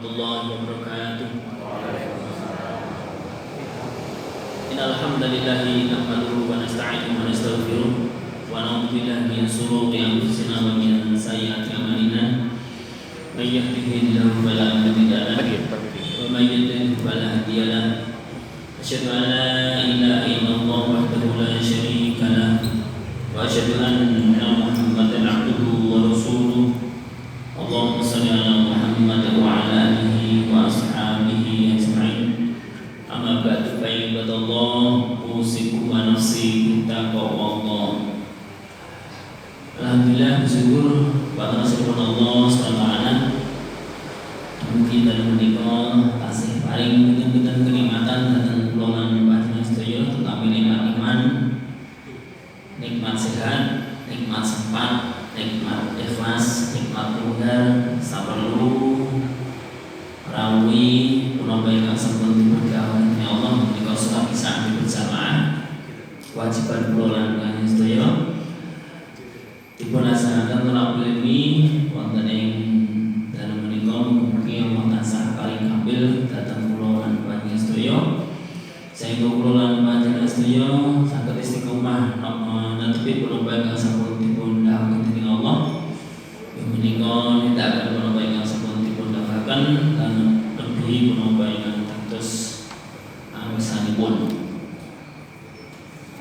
warahmatullahi wabarakatuh. Innal hamdalillah nahmaduhu wa nasta'inuhu wa nastaghfiruh wa na'udzu billahi min shururi anfusina wa min sayyiati a'malina. May yahdihillahu fala mudilla lahu wa may yudlil fala hadiya lahu. Asyhadu an la ilaha illallah wahdahu la syarika lahu wa asyhadu anna Muhammadan 'abduhu wa rasuluh. Allahumma shalli ala Muhammad wa ala alihi wa ashabihi ajma'in. Amma ba'du fa ibadallah usikum wa nafsi bittaqwallah. Alhamdulillah bersyukur pada Allah SWT. Mungkin dalam menikah tasih paling betul-betul kenikmatan dan pulangan panjenengan sedaya tetapi nikmat iman, nikmat sehat, nikmat sempat, nikmat ikhlas, nikmat tunggal, sabar luru, rawi, punapa ingkang sampun diberkahi Allah menika salat isya berjamaah. Kewajiban kula lan panjenengan sedaya dipun laksanaken talabul ilmi wonten ing dalem menika mugi Allah tansah paring kambil dhateng kula lan panjenengan sedaya sehingga kula lan panjenengan sedaya saged istiqomah netepi punapa ingkang sampun dipun dawuhaken dening Allah. Menika nindakaken punapa ingkang sampun dipun dawuhaken lan lebih punapa ingkang dados awisanipun.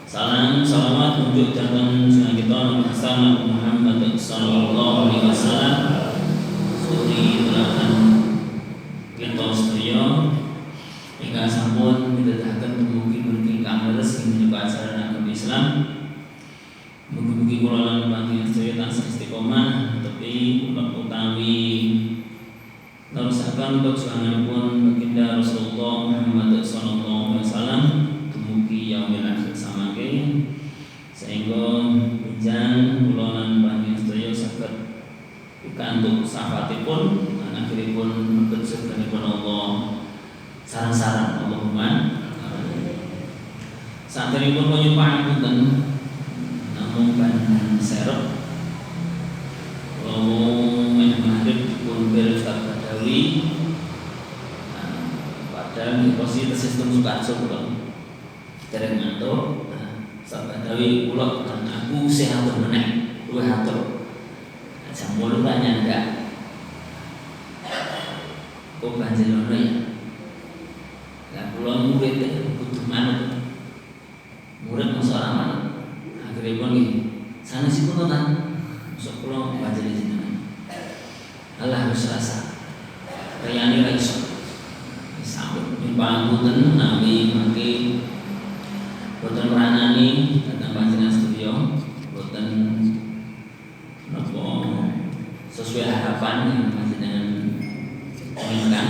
Salam salawat untuk datang junjungan kita Nabi Muhammad sallallahu alaihi wasallam. Suri teladan kita sedaya ingkang sampun midhataken dumugi mriki ingkang leres ing menika acara agama Islam. Mugi-mugi kula lan panjenengan sedaya tansah istiqomah tepi utawi nerusaken perjuanganipun baginda Rasulullah Muhammad sallallahu alaihi wasallam dumugi yaumil akhir samangke sehingga panjenengan kula lan panjenengan sedaya saged pikantuk syafaatipun lan akhiripun mlebet surganipun Allah sareng-sareng Allahumma amin. Saderengipun kula pangapunten namung panjenengan serep kula menghadap pun Ustaz Badawi pada posisi sistem Sukarso kula dereng ngantuk. Ustaz Badawi kula kan aku sehat meneh luwih atur jam 8 tanya ndak kok panjenengan ya lah kula murid butuh manut murid masa ora manut akhiripun nggih sanesipun tenan sok kula panjenengan jenengan Allah wis rasa rayane ra iso sambut pangapunten nami mangke boten meranani tentang panjenengan studio boten napa sesuai harapan yang panjenengan inginkan.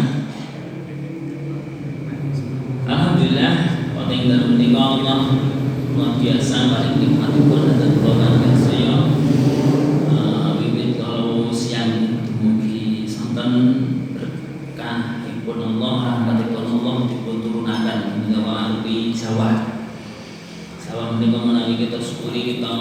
Alhamdulillah wonten dalem menika Allah luar biasa paling nikmatipun dhateng kula lan sedaya wiwit kalau siang dumugi sonten berkahipun Allah rahmatipun Allah dipun turunaken menawa arupi Jawa. Salam menika menawi kita syukuri kita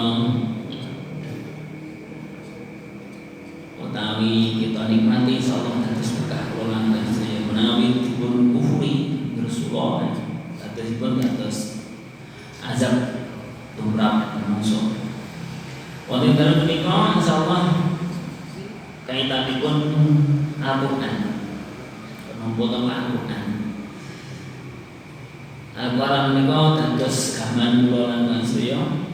utawi kita nikmati insyaallah dados berkah kula lan sedaya menawi dipun kufuri Rasulullah dadosipun dados azab tumrap manungsa. Wonten dalem menika insyaallah kaitanipun Al-Qur'an. Menapa Al-Qur'an? Al-Qur'an menika dados gaman kula lan sedaya.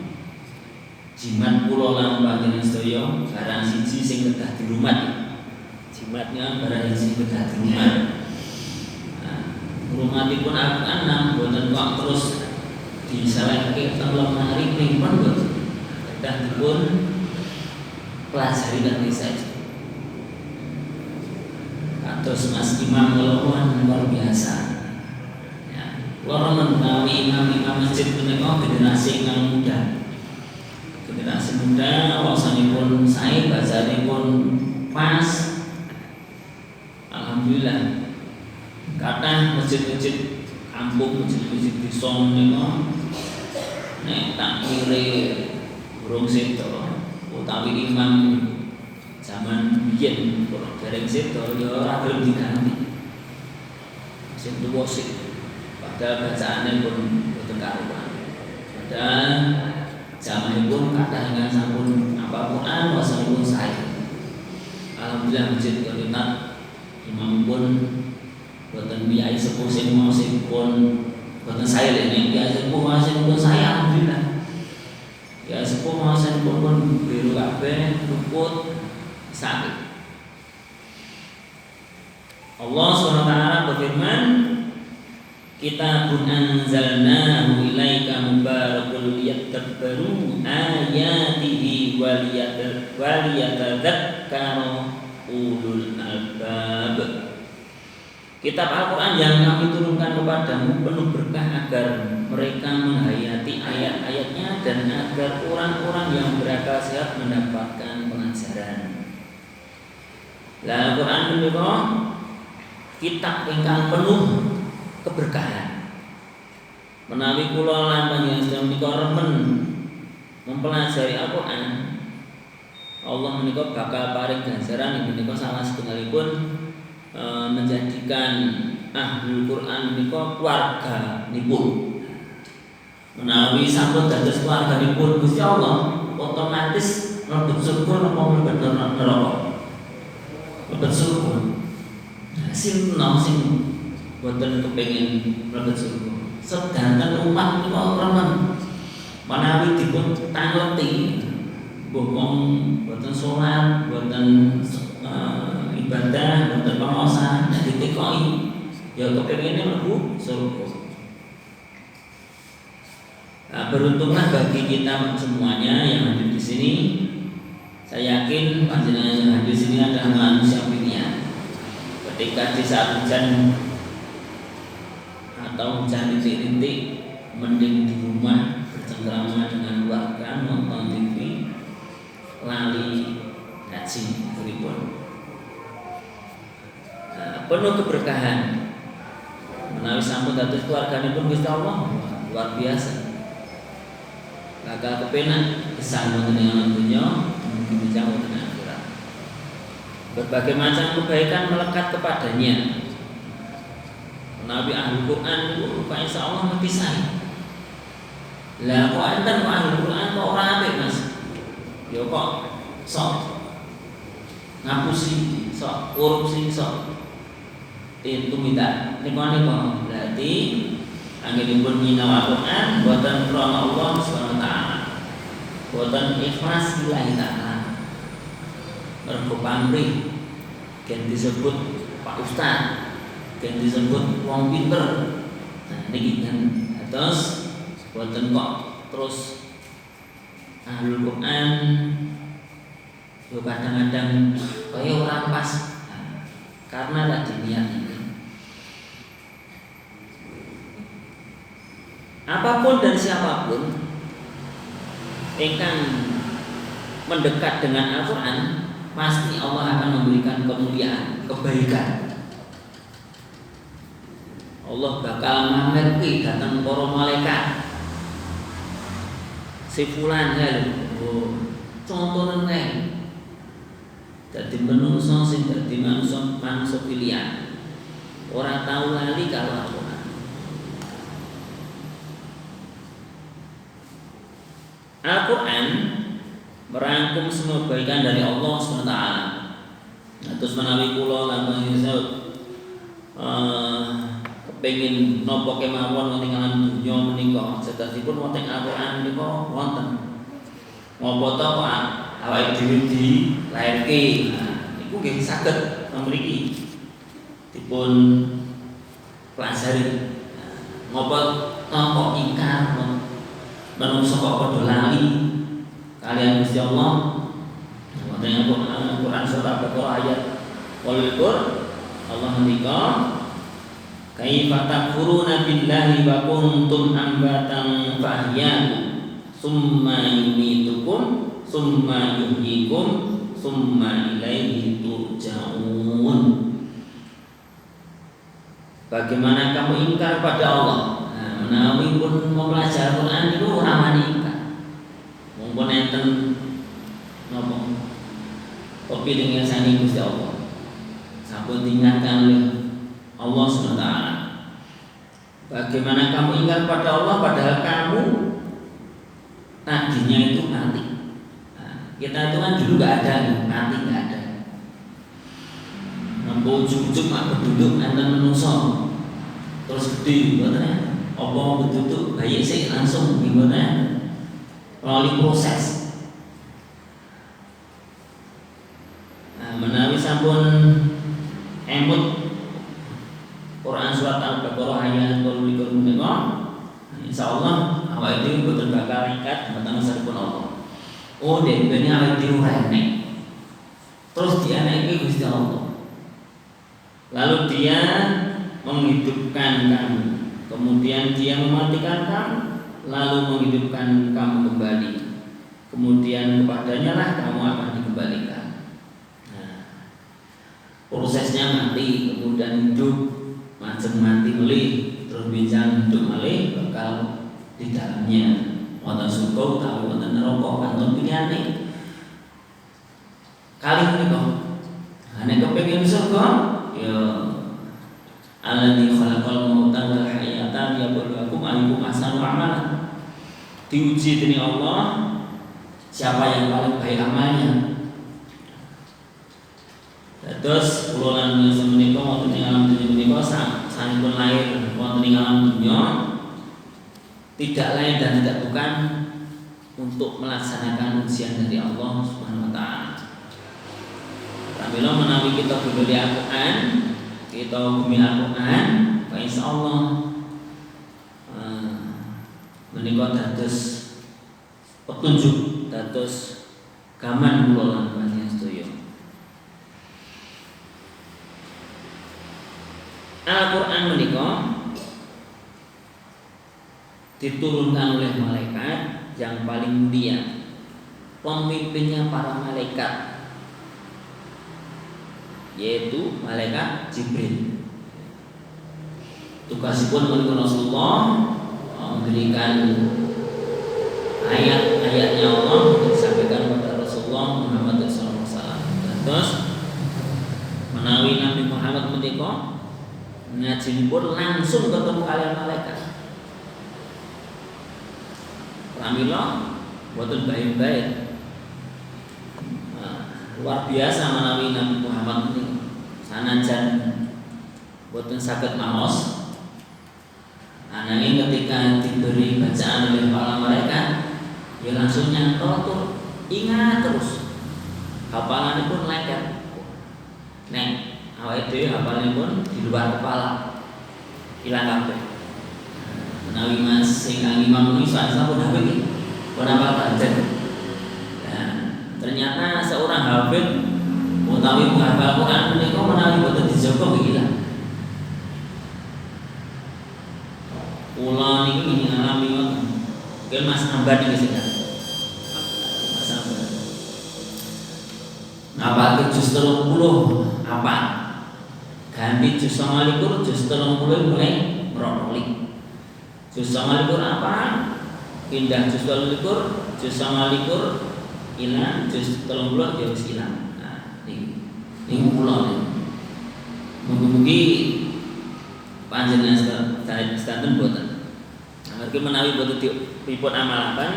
Jimat kula lan panjenengan sedaya barang siji sing kedah dirumat. Jimatnya barang siji kedah dirumat. Rumatipun Al-Qur'an boten kok terus disalehke teng lemari pripun boten. Kedah dipun pelajari kanthi saja. Kados Mas Imam Ngelawan luar biasa. Kula menawi imam-imam masjid menika generasi ingkang muda. Generasi muda wawasanipun sae, bacanipun pas. Alhamdulillah. Kathah masjid-masjid kampung, masjid-masjid desa menika nek takmire urung sedo utawi imam zaman biyen dereng sedo ya ora gelem diganti. musik. Padahal bacaannya pun boten karuan. Padahal jamanipun kathah ingkang sampun hafal Quran wasanipun sae. Alhamdulillah masjid Qoritat imamipun boten biayai sepuh sing pun boten sae lene biayai sepuh pun sae alhamdulillah. Ya sepuh pun biru kabeh luput sakit. Allah SWT berfirman, Kitabun anzalnahu ilaika mubarakul liyadabbaru ayatihi waliyatadzakkaru ulul albab. Kitab Al-Quran yang kami turunkan kepadamu penuh berkah agar mereka menghayati ayat-ayatnya dan agar orang-orang yang berakal sehat mendapatkan pengajaran. Al-Quran menika kitab ingkang penuh keberkahan. Menawi kula lan panjenengan menika remen mempelajari Al-Qur'an, Allah menika bakal paring ganjaran menika salah setunggalipun menjadikan Ahlul Qur'an menika keluarga nipun. Menawi sampun dados keluarga nipun Gusti Allah, otomatis mlebet surga napa mlebet neraka? Mlebet surga. Sing boten kepengin mlebet surga. Sedanten umat menika remen menawi dipun tangleti wong boten salat, boten ibadah, boten pengaosan ditekoki ya kepengine mlebu surga. Nah, beruntunglah bagi kita semuanya yang hadir di sini. Saya yakin panjenengan yang hadir di sini adalah manusia pilihan. Ketika di saat hujan atau hujan rintik-rintik, mending di rumah bercengkrama dengan keluarga, nonton TV, lali ngaji pripun. Penuh keberkahan. Menawi sampun dados keluarganipun Gusti Allah luar biasa. Bakal kepenak gesang wonten ing alam donya, mugi bisa wonten ing akhirat. Berbagai macam kebaikan melekat kepadanya. Nabi Ahlul Quran itu Pak Insya Allah mesti sae. Lah kok enten Ahlul Quran kok ora apik Mas? Ya kok sok ngapusi, sok korupsi, sok itu minta niko-niko. Berarti anggenipun nyinau Al-Quran boten krana Allah Subhanahu wa taala. Boten ikhlas lillahi taala. Mergo pamrih ken disebut Pak Ustaz, ken disebut wong pinter. Nah niki kan terus boten kok terus Ahlul Quran yo kadang-kadang kaya ora pas karena tadi niat ini. Apapun dan siapapun ingkang mendekat dengan Al-Quran, pasti Allah akan memberikan kemuliaan, kebaikan. Allah bakal mamerki datang para malaikat. Si fulan contohnya neng, jadi menungso sing dadi manungsa pilihan. Orang tahu lali kalau Al-Quran. Al-Quran merangkum semua kebaikan dari Allah SWT. Terus menawi kula lan panjenengan kepengin napa kemawon wonten alam dunya menika sedasipun wonten Al-Quran menika wonten. Ngapa to kok awake dhewe dilairke. Iku nggih saged mriki dipun pelajari. Ngapa to kok ingkar manungsa kok padha lali kalian Gusti Allah. Wonten Al-Quran surat Al-Baqarah ayat 8 Allah ngendika kaifa takfuruna billahi wa kuntum ambatan fahyakum summa yumitukum summa yuhyikum summa ilaihi turja'un. Bagaimana kamu ingkar pada Allah? Menawi pun mempelajari Al-Quran itu ora wani ingkar. Mumpun enten napa kepiling sani Gusti Allah. Sampun diingatkan oleh Allah SWT. Bagaimana kamu ingkar pada Allah padahal kamu tadinya itu mati. Nah, kita itu kan dulu nggak ada nih, mati nggak ada. Nampak ujung-ujung mak berduduk enten menungso terus gede, gimana? Apa berduduk bayi sih langsung gimana? Melalui proses. Nah, menawi sampun emut Quran surat Al-Baqarah ayat 22 menika, insyaallah awake dhewe boten bakal ingkat tentang saripun Allah. Oh, dene awake dhewe rene. Terus dianake Gusti Allah. Lalu dia menghidupkan kamu, kemudian dia mematikan kamu, lalu menghidupkan kamu kembali. Kemudian kepadanya lah kamu akan dikembalikan. Nah, prosesnya mati, kemudian hidup, macam mati melih, terus bincang hidup melih, bakal di dalamnya. Wonten surga utawi wonten neraka kantun pilihane. Kali menika, nek kepengin surga, ya alladzi khalaqal mauta wal hayata liyabluwakum ayyukum ahsanu amala. Diuji dening Allah siapa yang paling baik amalnya. Terus kula lan menika wonten ing alam dunya menika sampun lahir wonten ing alam dunya tidak lain dan tidak bukan untuk melaksanakan ujian dari Allah Subhanahu wa taala. Pramila menawi kita diberi Al-Qur'an, kita bumi Al-Qur'an, insyaallah menika dados petunjuk, dados gaman kula lan panjenengan sedaya. Al-Qur'an menika diturunkan oleh malaikat yang paling mulia, pemimpinnya para malaikat, yaitu malaikat Jibril. Tugasipun menika Rasulullah memberikan ayat-ayatnya Allah disampaikan kepada Rasulullah Muhammad SAW. Terus menawi Nabi Muhammad menika ngajinipun langsung ketemu kalian malaikat. Pramila boten baik-baik. Luar biasa menawi Nabi Muhammad menika. Sanajan boten saged maos, ananging ketika diberi bacaan oleh para malaikat, ya langsung nyantot, ingat terus. Hafalanipun lengket. Nek awake dhewe hafalanipun di luar kepala, ilang kabeh. Menawi Mas sing kang imam menika sampun hafid iki, pun hafal banget. Nah, ternyata seorang hafid utawi penghafal Quran menika menawi boten dijaga nggih ilang. Kula niki ngalami ngoten. Mungkin Mas Ambar niki sing Mas Ambar. Ngapalke juz 30 apa? Ganti juz 29 juz 30 mulai merotoli. Juz 29 apa? Pindah juz 28 juz 29 ilang, juz 30 ya wis ilang. Nah, niki kula niki. Mugi-mugi panjenengan sedanten boten. Amargi menawi boten dipun amalaken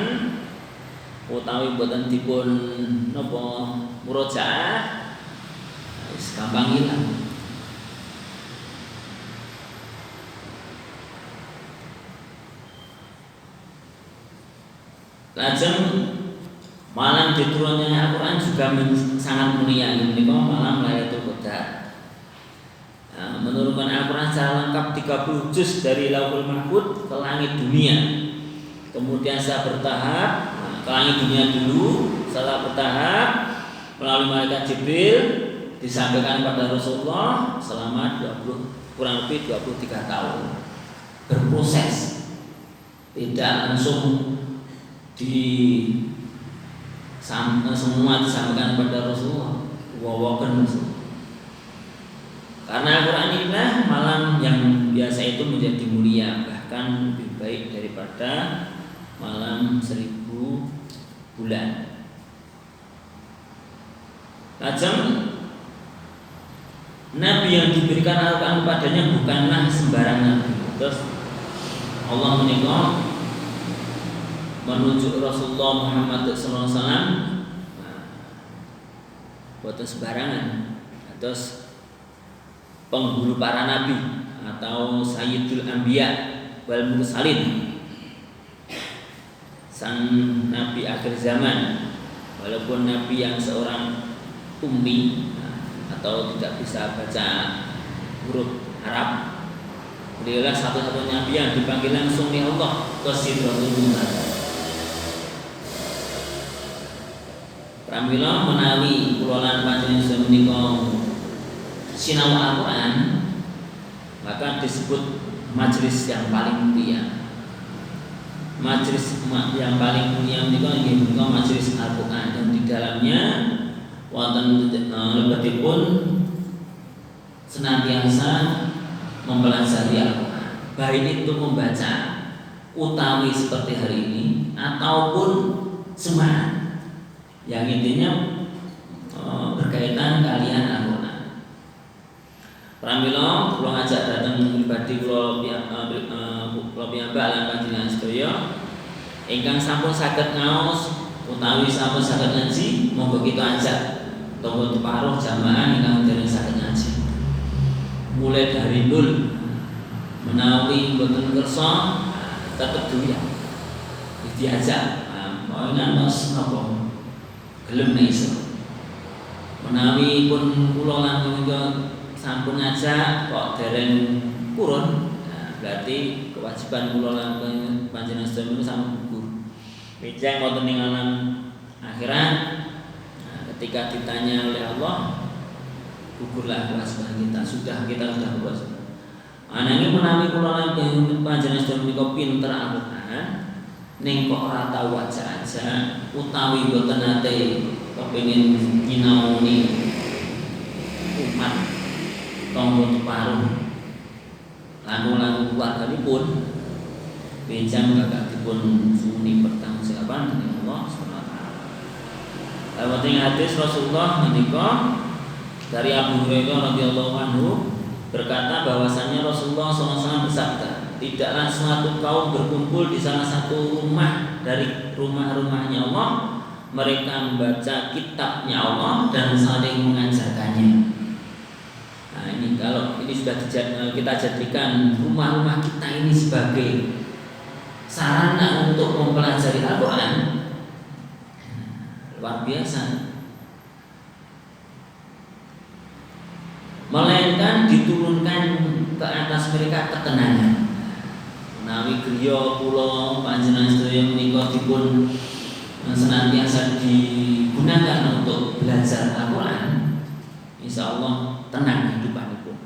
utawi boten dipun napa murojaah wis gampang ilang. Lajeng malam diturunnya Al-Quran juga sangat mulia. Menika malam Lailatul Qadar. Menurunkan Al-Quran secara lengkap 30 juz dari Lauhul Mahfuz ke langit dunia. Kemudian saya bertahap ke langit dunia dulu, setelah bertahap melalui malaikat Jibril disampaikan kepada Rasulullah selama kurang lebih 23 tahun. Berproses, tidak langsung semua disampaikan kepada Rasulullah. Wawakan Rasulullah. Karena Al-Quran inilah malam yang biasa itu menjadi mulia, bahkan lebih baik daripada malam 1000 bulan. Lajeng Nabi yang diberikan Al-Quran padanya bukanlah sembarang nabi. Terus Allah menika menuju Rasulullah Muhammad sallallahu alaihi wasallam boten sembarangan. Terus penghulu para nabi atau Sayyidul Anbiya wal Mursalin, sang nabi akhir zaman, walaupun nabi yang seorang ummi atau tidak bisa baca huruf Arab, beliaulah satu-satunya nabi yang dipanggil langsung oleh Allah ke Sidratul Muntaha. Pramila menawi kula lan panjenengan menika sinau Al-Qur'an, maka disebut majelis yang paling mulia. Majelis yang paling mulia menika inggih menika majelis Al-Qur'an, dan di dalamnya wonten lebetipun senantiasa mempelajari Al-Qur'an, baik itu membaca utawi seperti hari ini ataupun semangat yang intinya berkaitan kalian Al-Qur'an. Pramila kula ngajak dateng pribadi kula piyambak lan panjenengan sedaya ingkang sampun saged ngaos utawi sampun saged ngaji, monggo kita ajak tunggu separuh jamaah ingkang dereng saged ngaji. Mulai dari nol menawi boten kersa tetep doyan. Diajak ana mas napa gelem iso. Menawi pun kula lan menika sampun ngajak kok dereng purun, berarti kewajiban kula lan panjenengan sedaya sampun gugur. Bijak wonten ing alam akhirat, ketika ditanya oleh Allah, gugurlah kewajiban kita sudah berkewajiban. Ananging menawi kula lan panjenengan sedaya menika pinter Al-Qur'an, ning kok ora tau waca aja utawi boten nate kepengin nyinaoni umat tangga separuh lagu-lagu keluarganipun, benjang gagak dipun suni pertanggungjawaban dening Allah Subhanahu wa taala. Lewat hadis Rasulullah menika dari Abu Hurairah radhiyallahu anhu berkata bahwasanya Rasulullah SAW bersabda, tidaklah suatu kaum berkumpul di salah satu rumah dari rumah-rumahnya Allah, mereka membaca kitabnya Allah dan saling mengajarkannya. Nah ini kalau ini sudah kita jadikan rumah-rumah kita ini sebagai sarana untuk mempelajari Al-Quran, luar biasa. Melainkan diturunkan ke atas mereka ketenangan. Menawi griya kula panjenengan sedaya menika dipun senantiasa digunakan untuk belajar Al-Qur'an, insyaallah tenang hidupanipun.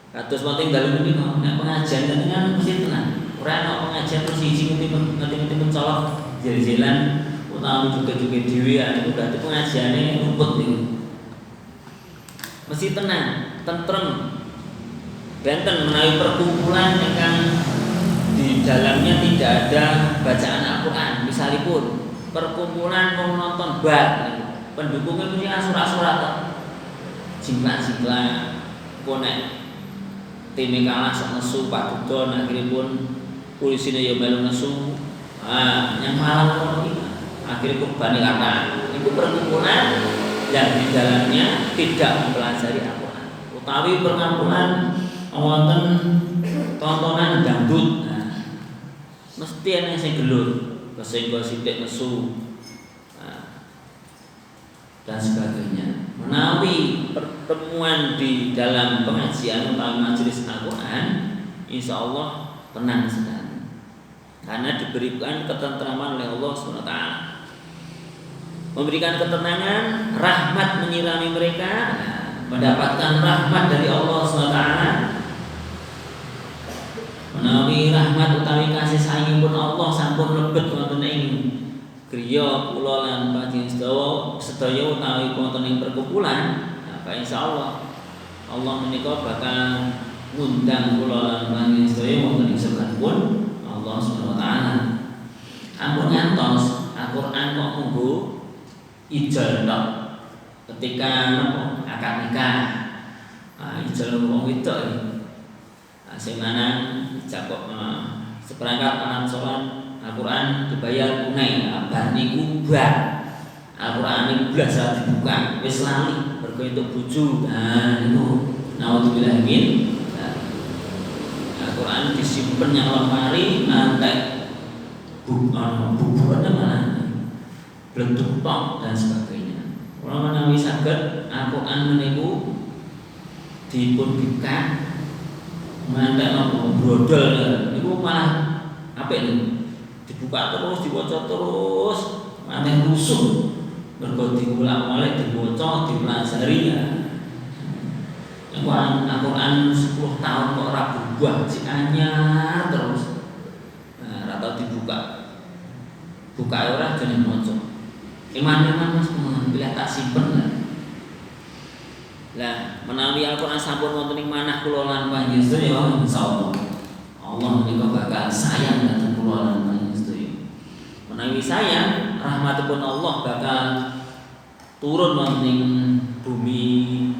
Kados wonten dalem menika nek pengajian dengan mesti tenang. Ora ana pengajian terus siji ngerti mencolok jel-jelan utawa juga-juga dhewe niku berarti pengajiane rumput niku. Mesti tenang, tentrem. Benten menawi perkumpulan ingkang di dalamnya tidak ada bacaan Al-Qur'an, misalipun perkumpulan mau nonton bar, pendukungnya punya surat-surat, jingkrak-jingkrak, konek tim kalah sok nesu Pak Dudon, akhirnya pun polisinya ya melu nesu, yang malam akhirnya kurbani kata, itu perkumpulan yang di dalamnya tidak mempelajari Al-Qur'an. Utawi perkumpulan wonten tontonan dangdut, mesti ana sing gelur, kesenggo sithik nesu, dan sebagainya. Menawi pertemuan di dalam pengajian atau majelis Al-Qur'an, insyaallah tenang sekali, karena diberikan ketentraman oleh Allah SWT, memberikan ketenangan, rahmat menyirami mereka, mendapatkan rahmat dari Allah SWT. Menawi rahmat utawi kasih sayang pun Allah sampun lebet wonten ing griya kula lan panjenengan sedaya utawi wonten ing perkumpulan, maka insyaallah Allah menika bakal ngundang kula lan panjenengan sedaya wonten ing surgapun Allah Subhanahu wa taala. Ampun ngantos Al-Qur'an kok munggo ijol tok ketika akad nikah. Ijol wong wedok iki. Sing lanang cakok seperangkat alat sholat Al-Quran dibayar tunai. Bar niku bar Al-Quran niku blas dibuka wis lali mergo entuk bojo. Nah niku naudzubillah min. Al-Quran disimpen yang lemari nanti buburan mana bleduk tok dan sebagainya. Kalau menawi saged Al-Quran meniku dipun buka nanti brodol niku malah apik niku dibuka terus diwaca terus nanti rusuh mergo diulang-ulang diwaca dipelajari ya. Al-Quran 10 tahun kok ora berubah si anyar terus. Nah, rata dibuka. Buka ora jeneng maca. Iman-iman Mas pilih tak simpen lah. Lah, menawi Al-Quran sampun wonten ing manah kula lan panjenengan insyaallah Allah menika bakal sayang dhateng kula lan panjenengan. Menawi sayang, rahmatipun Allah bakal turun wonten ing bumi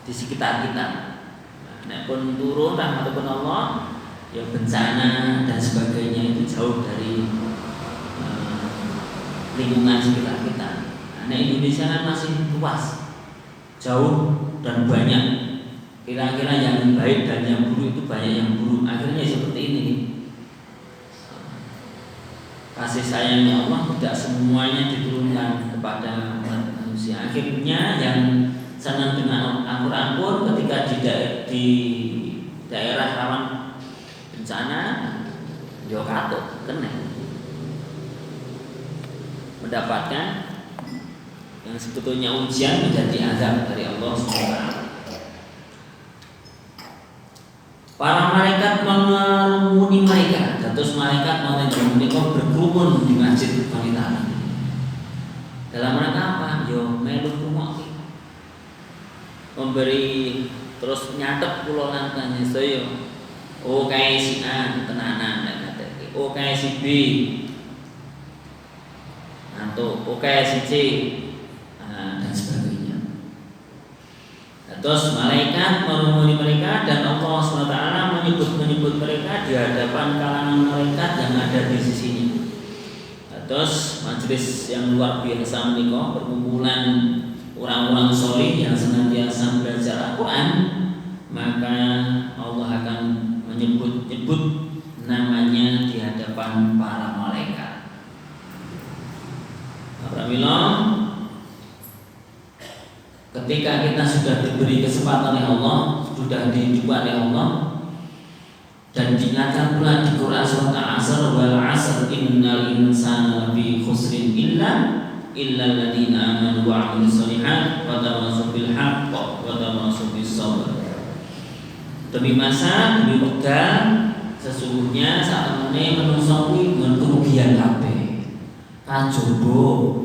di sekitar kita. Nek pun turun rahmatipun Allah, ya bencana dan sebagainya itu jauh dari lingkungan sekitar kita. Nah, Indonesia kan masih luas, jauh dan banyak. Kira-kira yang baik dan yang buruk itu banyak yang buruk. Akhirnya seperti ini. Kasih sayangnya Allah tidak semuanya diturunkan kepada manusia. Akhirnya yang senang dengan Al-Quran pun ketika di daerah rawan bencana yo katut kena mendapatkan yang sebetulnya ujian menjadi azab dari Allah SWT. Para malaikat mengerumuni mereka, terus malaikat mereka berkerumun di masjid wanita. Dalam rangka apa? Yo melu rumah memberi terus nyatet kula lan panjenengan. Oh kae si A tenanan nek ngateke. Oh kae si B. Nanto oh kae si C. Dan sebagainya. Terus malaikat menghubungi mereka dan Allah SWT menyebut mereka di hadapan kalangan malaikat yang ada di sisinya. Terus majelis yang luar biasa menika perkumpulan orang-orang soleh yang senantiasa belajar Al-Quran, maka Allah akan menyebut namanya di hadapan para malaikat. Apabila ketika kita sudah diberi kesempatan oleh Allah, sudah dicoba oleh Allah, dan diingatkan pula di Quran surat Al-Asr, wal 'asr innal insana lafi khusrin illa alladziina aamanu wa 'amilus shalihaati wa tawassaw bil haqqi wa tawassaw bis sabr. Demi masa, demi wekdal, sesungguhnya saat temene manungsa kuwi ngon kerugian kabeh. Kajaba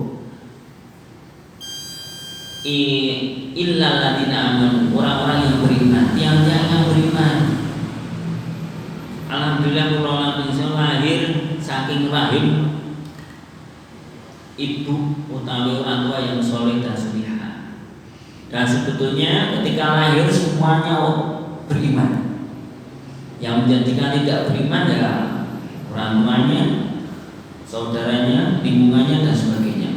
illa alladziina aamanu, orang-orang yang beriman, tiang-tiang yang beriman. Alhamdulillah kula lan lahir saking rahim ibu utawi orang tua yang soleh dan salihah. Dan sebetulnya ketika lahir semuanya beriman. Yang menjadikan tidak beriman ya orang tuanya, saudaranya, lingkungannya dan sebagainya.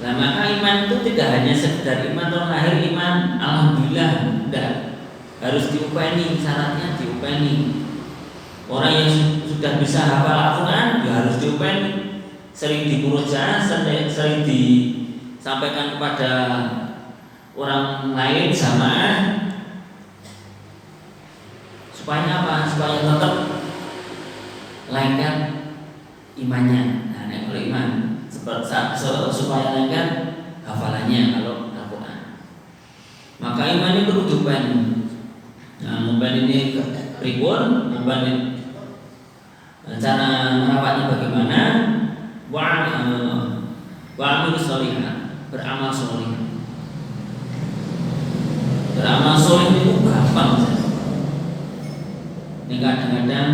Nah maka iman itu tidak hanya sekedar iman atau lahir iman, alhamdulillah, tidak harus diupeni, syaratnya diupeni. Orang yang sudah bisa hafal Al-Quran ya harus diupeni, sering dimurojaah, sering disampaikan kepada orang lain jamaah, supaya apa? Supaya tetap lengkap imannya. Nah, kalau iman supaya lengkap hafalannya kalau Al-Quran. Maka iman ini perlu diupeni. Nah, memban ini pribun, memban cara merawatnya bagaimana? Wa'amil sholihat, beramal sholih. Beramal sholih itu gampang saja. Ini kadang-kadang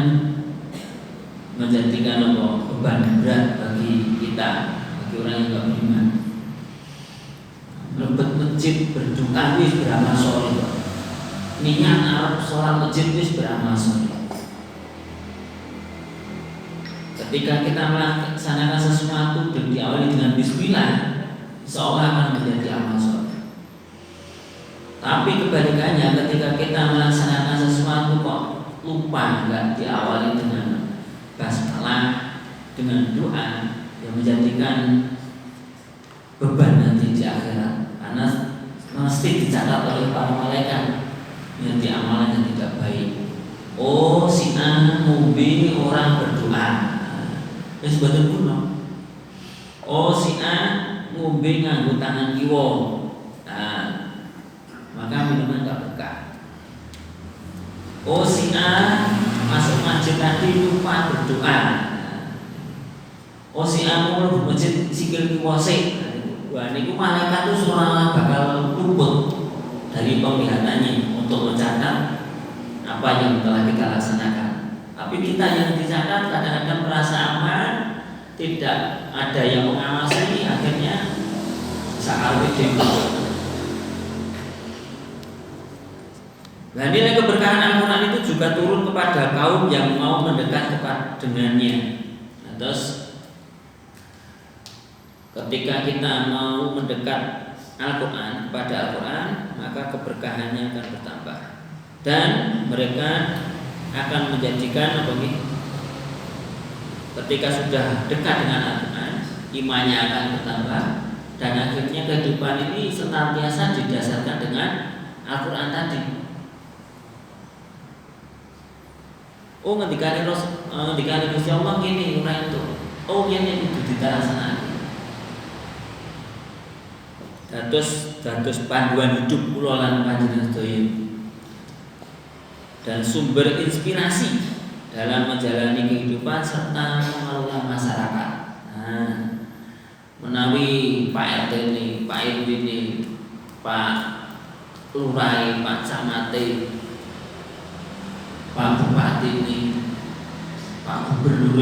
menjadikan beban berat bagi kita, bagi orang yang tidak beriman. Lebet masjid berdoa wis beramal sholih. Niat Arab sholat masjid wis beramal sholih. ketika kita melaksanakan sesuatu dan diawali dengan bismillah, seolah akan menjadi amal soleh. Tapi kebalikannya, ketika kita melaksanakan sesuatu kok lupa, nggak diawali dengan basmalah, dengan doa, yang menjadikan beban nanti di akhirat, karena mesti dicatat oleh para malaikat yang amalan yang tidak baik. Oh, si A ngombe orang berdoa, wis boten kuno. Oh, si A ngombe nganggo tangan kiwa, maka minuman tak berkah. Oh, si A masuk masjid tadi lupa berdoa. Oh, si A mau mlebu masjid sikil kiwa sik. Wah, niku malaikat itu seolah bakal luput dari penglihatannya untuk mencatat apa yang telah kita laksanakan. Tapi kita yang dicatat kadang-kadang merasa aman, tidak ada yang mengawasi, akhirnya saat itu. Nah, nilai keberkahan Al-Quran itu juga turun kepada kaum yang mau mendekat dengannya. Nah, terus ketika kita mau mendekat Al-Quran, kepada Al-Quran, maka keberkahannya akan bertambah. Dan mereka akan menjadikan ketika sudah dekat dengan Al-Quran, imannya akan bertambah. Dan akhirnya kehidupan ini senantiasa didasarkan dengan Al-Quran tadi. Oh, ketika Gusti Allah gini orang itu, oh ini itu dilaksanakan. Dados panduan hidup kula lan panjenengan sedaya dan sumber inspirasi dalam menjalani kehidupan serta mengelola masyarakat. Nah, menawi Pak RT ini, Pak RW ini, Pak Lurah, Pak Camat, Pak Bupati ini, Pak Gubernur,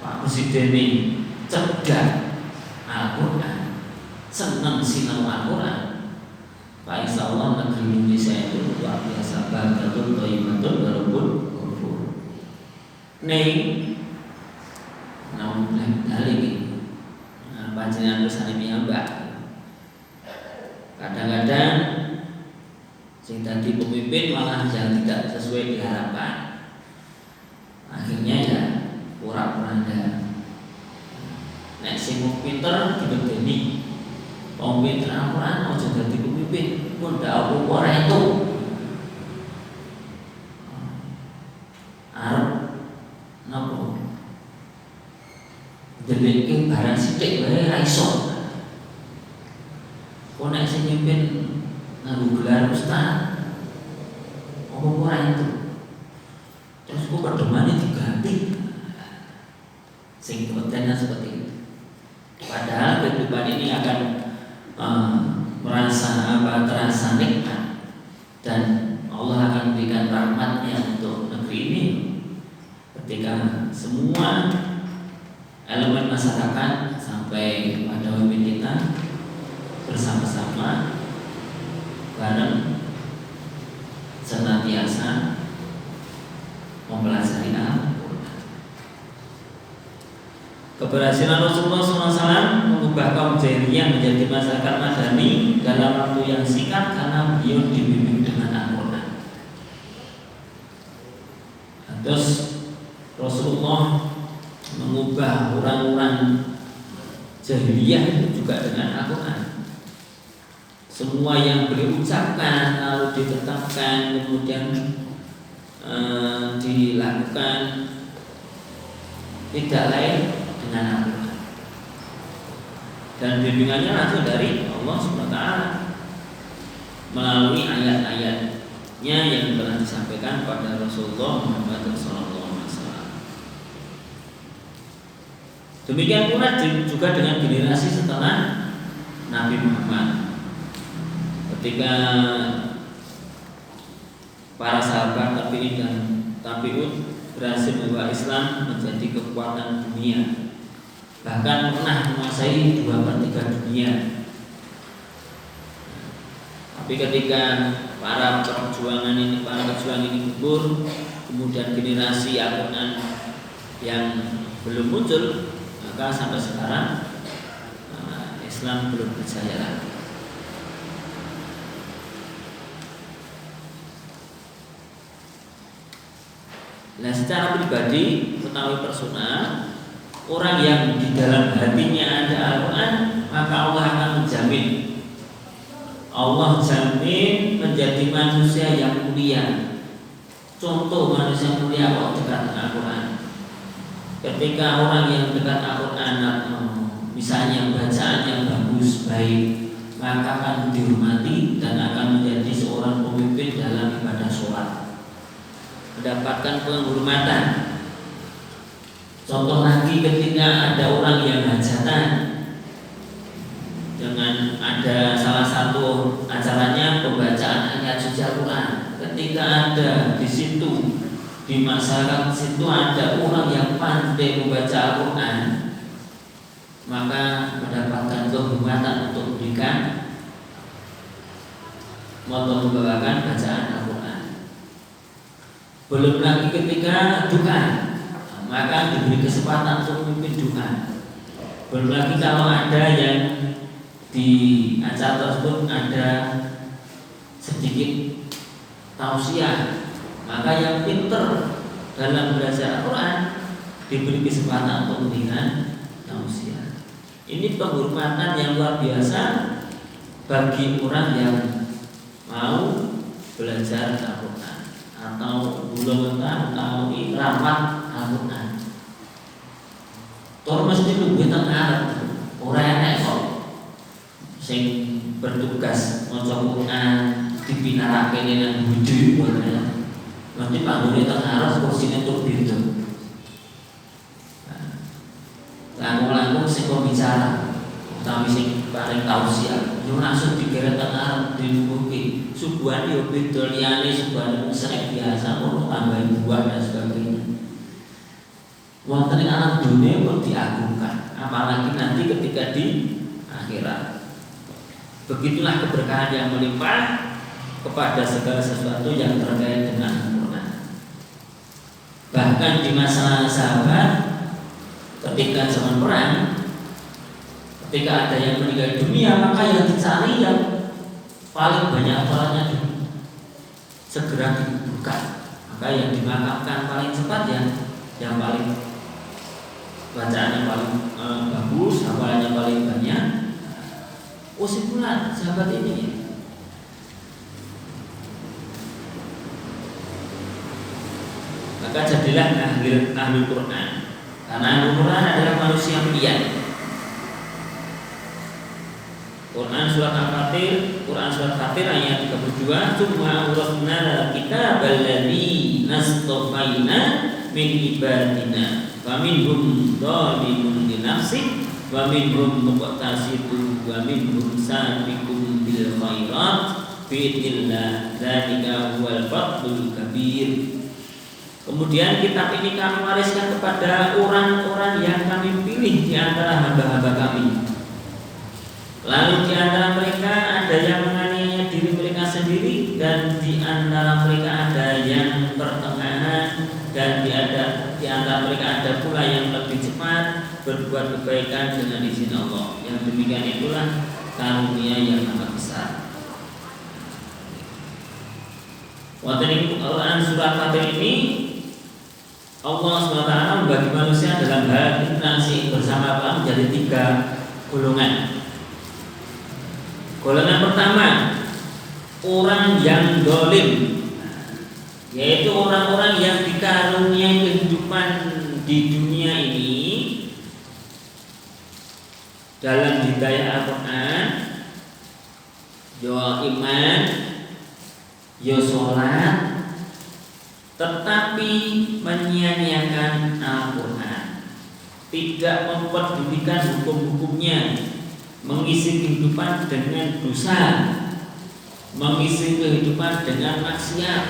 Pak Presiden ini cerdas Al-Quran, senang sinau Al-Quran, Pak Insya Allah negeri Indonesia itu luar biasa, bahagiatul thayyibatul walaupun kufur. Nih, namun lagi panjenengan bersani piyambak. Kadang-kadang sing tadi pemimpin malah yang tidak sesuai diharapkan. Akhirnya ya pura-puranda. Nek sing pinter dibedeni. Wong pinter Al-Quran aja dadi pemimpin, pun ndak apa-apa itu. Arep napa? Deleke barang sithik wae ra iso. Kok nek sing mimpin nganggo gelar ustaz, apa itu? Terus kok pedomannya diganti? Sing kontennya seperti itu. Padahal kehidupan ini akan terasa nikmat dan Allah akan memberikan rahmatnya untuk negeri ini ketika semua elemen masyarakat sampai pada pemimpin kita bersama-sama bareng senantiasa mempelajari Al-Quran. Keberhasilan Rasulullah SAW mengubah kaum Jahiliyah menjadi masyarakat madani dalam waktu yang singkat karena beliau dibimbing dengan Al-Quran. Terus Rasulullah mengubah orang-orang Jahiliyah itu juga dengan Al-Quran. Semua yang beliau ucapkan lalu ditetapkan kemudian dilakukan tidak lain dengan Al-Quran. Dan bimbingannya langsung dari Allah SWT melalui ayat-ayatnya yang telah disampaikan pada Rasulullah Muhammad SAW. Demikian pula juga dengan generasi setelah Nabi Muhammad. Ketika para sahabat tabi'in dan tabi'ut berhasil membawa Islam menjadi kekuatan dunia, bahkan pernah menguasai 2/3 dunia. Tapi ketika para pejuang ini gugur, kemudian generasi Al-Quran yang belum muncul, maka sampai sekarang Islam belum berjaya lagi. Nah, secara pribadi, ketahui personal, orang yang di dalam hatinya ada Al-Quran, maka Allah akan menjamin. Allah jamin menjadi manusia yang mulia. Contoh manusia mulia kok dekat dengan Al-Quran. Ketika orang yang dekat Al-Quran, misalnya bacaan yang bagus, baik, maka akan dihormati dan akan menjadi seorang pemimpin dalam ibadah sholat, mendapatkan penghormatan. Contoh lagi, ketika ada orang yang hajatan, dengan ada salah satu acaranya pembacaan ayat suci Al-Quran. Ketika ada di situ, di masyarakat situ ada orang yang pandai membaca Al-Quran, maka mendapatkan kehormatan untuk memberikan moto membawakan bacaan Al-Quran. Belum lagi ketika duka, maka diberi kesempatan untuk memimpin duka. Belum lagi kalau ada yang di acara tersebut ada sedikit tausiah, maka yang pinter dalam belajar Al-Quran diberi kesempatan untuk memberikan tausiah. Ini penghormatan yang luar biasa bagi orang yang mau belajar Al-Quran atau belum tahu rahmat Al-Quran. Tor mesti luwih teng arep, ora enek kok sing bertugas maca Quran dipinarake dengan budi ya. Nanti panggone teng arep kursine tur beda. Langkung-langkung sing bicara utawi sing paling tausiah yo langsung digeret teng arep dilungguhke. Subuhan yo beda liyane subuhan sering biasa kok tambahin buah dan sebagainya. Wonten ing alam dunia pun diagungkan, apalagi nanti ketika di akhirat. Begitulah keberkahan yang melimpah kepada segala sesuatu yang terkait dengan Al-Quran. Bahkan di masa sahabat, ketika zaman perang, ketika ada yang meninggal dunia, maka yang dicari yang paling banyak hafalannya dulu, segera dikuburkan. Maka yang dimakamkan paling cepat yang paling bacaannya paling bagus, hafalannya paling banyak. Simpulan sahabat ini. Maka jadilah ahli Quran. Karena ahli Quran adalah manusia mulia. Quran surat Al-Fatir, Quran surat Fatir ayat 32, "Tsumma awrasna kitab alladzi nastafaina min ibadina, wa minhum dzalimun li nafsihi wa minhum muqtasidun wa minhum sabiqun bil khairat bi idznillah dzalika huwal fadlul kabir." Kemudian kitab ini kami wariskan kepada orang-orang yang kami pilih di antara hamba-hamba kami. Lalu di antara mereka ada yang menganiaya diri mereka sendiri, dan di antara mereka ada yang pertengahan, dan di antara mereka ada pula yang lebih cepat berbuat kebaikan dengan izin Allah. Yang demikian itulah karunia yang amat besar. Wonten ing Quran surat Fatir ini Allah SWT membagi manusia dalam hal interaksi bersama Allah menjadi 3 golongan. Golongan pertama, orang yang dolim, yaitu orang-orang yang dikaruniai kehidupan di dunia ini dalam hidayah Al-Quran, yo iman, yo sholat, tetapi menyia-nyiakan Al-Quran, tidak memperdulikan hukum-hukumnya, mengisi kehidupan dengan dosa, mengisi kehidupan dengan maksiat.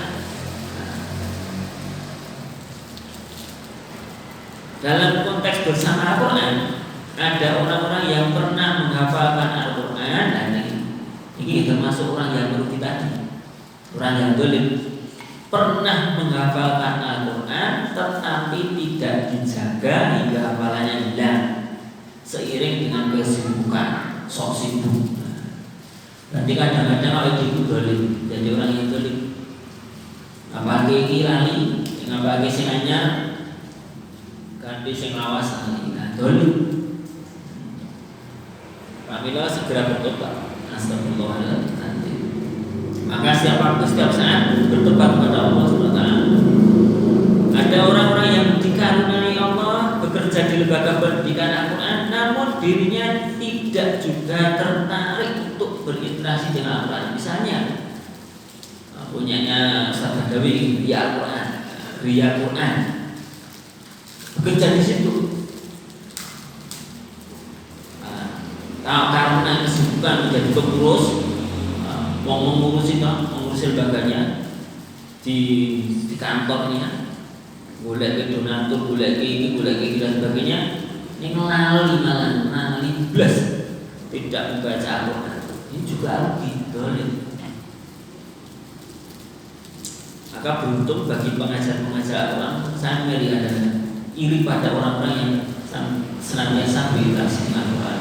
Dalam konteks bersama Al-Quran, ada orang-orang yang pernah menghafalkan Al-Quran, dan ini termasuk orang yang merugi tadi, orang yang dolim. pernah menghafalkan Al-Quran tetapi tidak dijaga hingga hafalannya hilang seiring dengan kesibukan, sok sibuk. Berarti kadang-kadang kalau itu dolim, jadi orang yang dolim. Apalagi ini lali, apalagi sing anyar, ganti sing lawas lali, dolim. Apabila segera bertobat, astagfirullahaladzim. Maka setiap waktu, setiap saat bertobat kepada Allah SWT. Ada orang-orang yang dikaruniai Allah bekerja di lembaga pendidikan Al-Quran, namun dirinya tidak juga tertarik untuk berinteraksi dengan Al-Quran. Misalnya punyanya Ustaz Badawi Ria Al-Quran, Ria Quran, bekerja di situ. Karena kesibukan menjadi pengurus, mengurusi lembaganya di kantornya, boleh donatur, boleh ini dan sebagainya. Ini ngelali belas tidak membaca Al-Quran. Ini juga gitu. Maka beruntung bagi pengajar-pengajar Al-Quran, saya melihat iri pada orang-orang yang senantiasa berinteraksi dengan Al-Quran.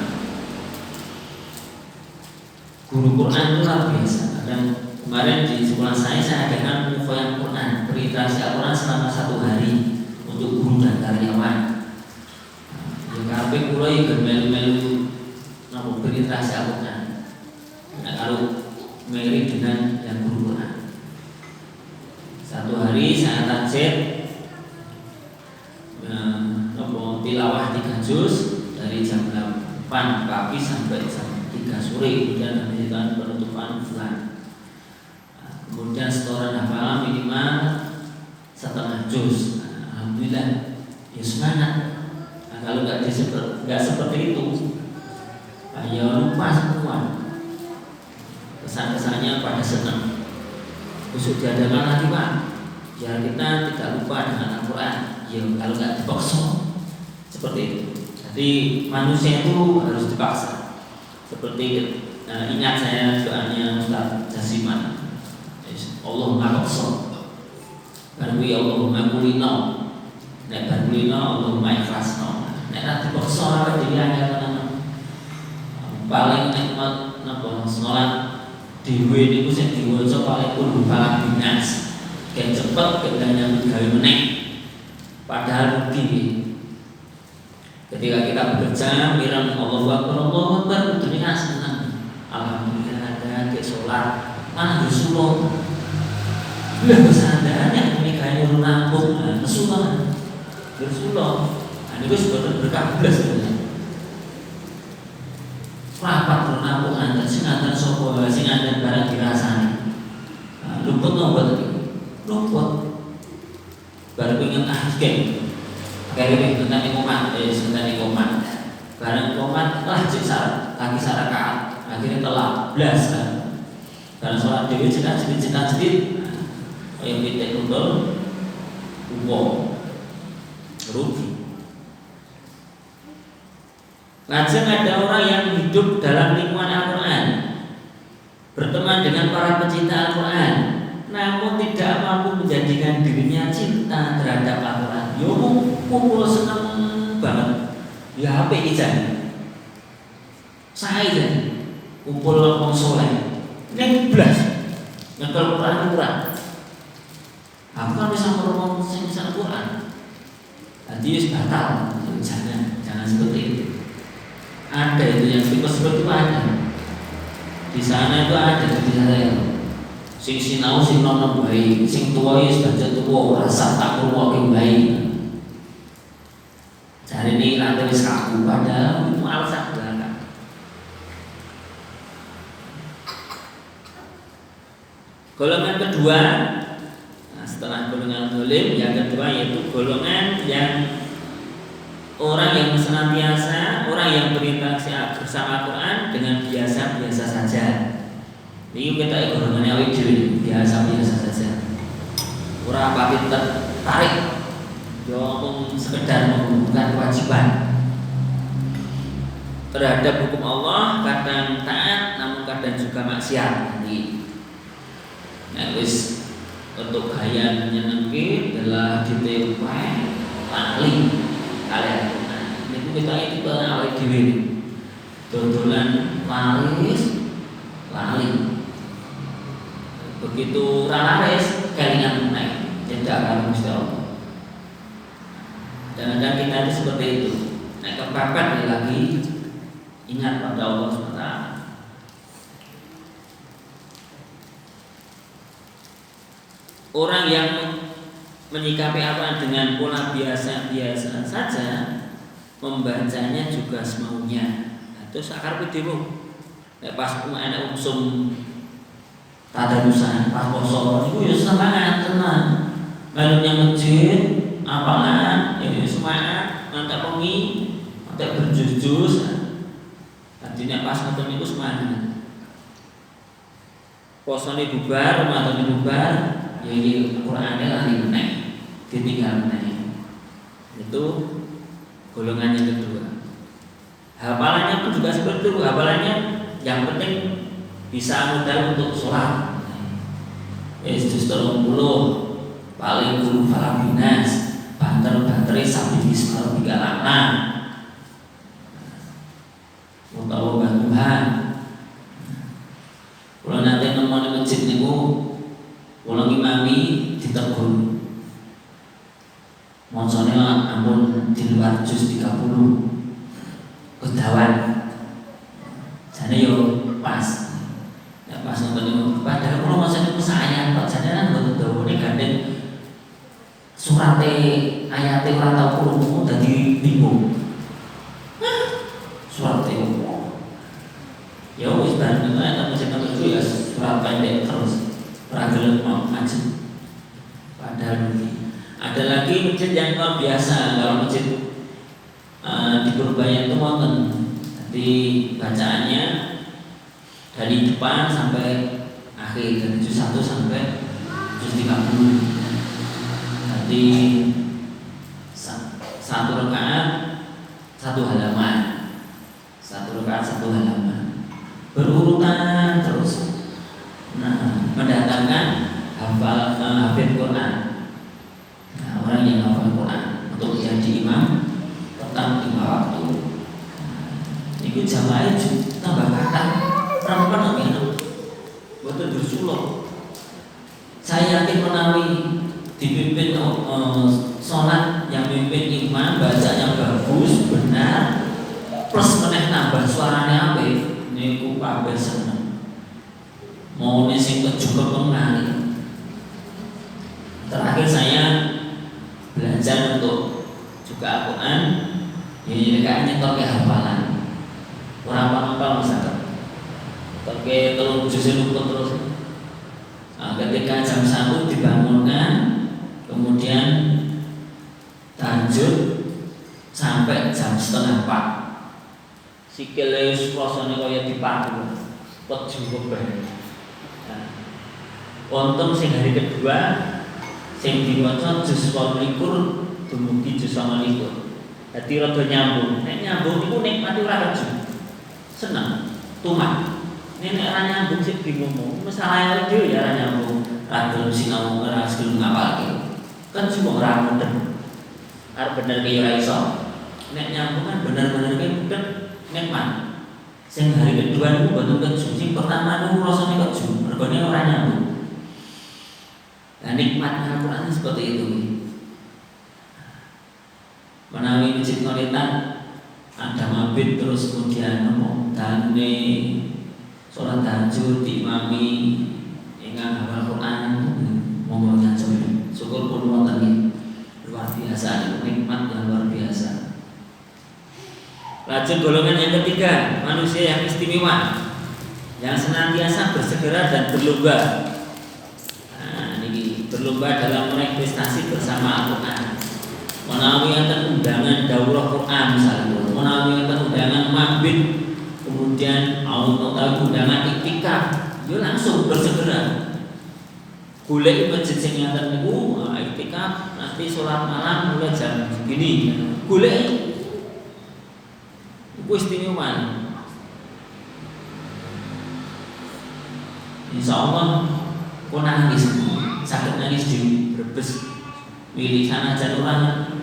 Guru Quran itu luar biasa. Dan kemarin di sekolah saya adakan mufayyam Quran, berinteraksi Al-Quran selama 1 hari untuk guru dan karyawan. Di kafe pulau yang melu-melu berinteraksi Al-Quran. Nah, kalau meri dengan yang guru Quran, 1 hari saya tajir tilawah 3 juz dari jam 8 pagi sampai jam 3 sore, kemudian lanjutkan penutupan bulan. Kemudian setoran hafalan minimal 1/2 juz. Alhamdulillah, ya semangat. Nah, kalau nggak seperti itu, ya lupa semua. Kesan-kesannya pada senang. Khusus diadakan lagi Pak, ya kita tidak lupa dengan Al-Quran. Ya kalau nggak dipaksa, seperti itu. Jadi manusia itu harus dipaksa. Seperti ingat saya doanya Ustaz Jasiman, Allahumma paksa, barwi Allahumma kulino, nek barkulino Allahumma ikhlasno, nek nanti paksa apa dia akan paling nikmat napa sholat dhewe niku sing diwaca paling kudu paling binas, gen cepet kendanya gawe meneh, padahal rugi. Ketika kita bekerja, mirang Allahu Akbar, dunia senang. Alhamdulillah ada ke sholat, mana bersulung. Lah kesandarannya ini kayak nyuruh nampung, kesulungan, bersulung. Ini gue sebetulnya berkah belas sebenarnya. Rapat bernampung anda, singatan sopo, singatan barang dirasani. Luput nomor tadi, luput. Baru pengen game. Kayak tentang komat, barang komat lah ciksa kaki sarakaat, akhirnya telah belas kan. Barang sholat dewi cekat sedikit, yang kita tundul, rugi. Lajeng ada orang yang hidup dalam lingkungan Al-Quran, berteman dengan para pecinta Al-Quran, namun tidak mampu menjadikan dirinya cinta terhadap Al-Quran. Yo kumpul seneng banget. Ya HP ijazah. Saya jadi kumpul wong soleh. Ning blas. Nyekel Quran kurang. Aku kan bisa ngomong sing Quran. Tadi wis batal. Jangan seperti itu. Ada itu yang seperti itu ada. Di sana itu ada di saya. Sing sinau sing nono bayi, sing tua wis baca tua rasa tak kurang bayi. Cari ini nanti wis kaku, padahal itu alasan belakang. Golongan kedua, setelah golongan dolim, yang kedua yaitu golongan yang orang yang senantiasa, orang yang berinteraksi bersama Al-Quran dengan biasa-biasa saja. Ini kita golongannya awal biasa-biasa saja. Orang apa kita tarik, yang sekedar menghubungkan kewajiban terhadap hukum Allah, kadang taat, namun kadang juga maksiat. Nah, wis untuk gaya nyenengke adalah ditepai lali kalian. Niku kita iki awake dhewe. Dodolan laris lali. Begitu laris kelingan naik tidak akan Gusti Allah. Jangan-jangan kita itu seperti itu. Naik kepepet lagi ingat pada Allah SWT. Orang yang menyikapi apa dengan pola biasa-biasa saja, membacanya juga semaunya. Nah, terus akar video, pas ada usum tadarusan, pas poso, itu ya semangat tenang. Lalu yang masjid, apalan, ya semangat, nanti pengi, nanti berjus-jus. Artinya pas nonton itu semangat. Posone bubar, Ramadan bubar, ya ini Qur'annya lari meneh, ditinggal meneh. Itu golongan yang kedua. Hafalannya pun juga seperti itu. Hafalannya yang penting bisa modal untuk sholat. Yesus 30 paling guru falabinas banter-bantere sambil bismillah bigalana utawa bantuhan. Kalau nanti nemu masjid niku kula ngimami ditegur monsone ampun di luar juz 30 kedawan jane yo pas ya pas nonton padahal kula monsone ku sayang kok jane kan mboten dawane gandeng surate ayate ora tau krungu dadi bingung. Surate ya wis bareng ana masjid itu ya surat pendek terus ora gelem maju. Padahal ada lagi masjid yang luar biasa. Kalau masjid di Purbalingga itu wonten. Jadi bacaannya dari depan sampai akhir, dari juz 1 sampai juz 30. Jadi satu rakaat satu halaman, berurutan terus. Nah, mendatangkan hafid Quran. Nah, orang yang hafal Quran untuk jadi imam tetap 5 waktu. Itu jamaah tambah kata perempuan yang betul bersuluk. Saya yakin menawi dipimpin sholat yang mimpin imam baca yang bagus benar plus meneh nambah suaranya apik niku kabeh seneng. Mau sing kejuga pengali. Terakhir saya belajar untuk juga Al-Quran. Ini kayaknya nyetor ke hafalan. Orang apa misalkan pakai telur jus luput terus. Nah, ketika jam 1 dibangunkan, kemudian tahajud sampai jam 3:30. Sikile rasane kaya dipadu. Peju kebeh. Nah, untung sing hari kedua sing diwaca juz 28 dumugi juz 29. Dadi rada nyambung. Nek nyambung iku nikmati ora keju. Seneng, tumak. Nek ora nyambung sik bingung. Masalah dhewe ya ora nyambung. Ra gelem sinau ora gelem ngapalke. Kan cuma ora mudeng. Arep bener ki ora iso. Nek nyambung kan bener-bener ki mudeng nikmat. Sing hari kedua niku mboten keju. Sing pertama niku rasane keju, mergone ora nyambung. Nah, nikmatnya Al-Quran seperti itu. Menawi masjid Qoritan ada mabit terus kemudian ngomong dane sholat tahajud diimami ingkang hafal Quran monggo nyanjung. Syukur pun wonten luar biasa, nikmat yang luar biasa. Lanjut golongan yang ketiga, manusia yang istimewa, yang senantiasa bersegera dan berlomba. Berlomba dalam meraih prestasi bersama Al-Quran. Menawi enten undangan daurah Quran misalnya, menawi enten undangan mabit, kemudian undangan iktikaf, dia langsung bersegera. Golek masjid sing ngaten niku iktikaf nanti sholat malam mulai jam segini. Golek iku istimewa. Insyaallah kok nangis. sakit nangis di Brebes milih sana aja orang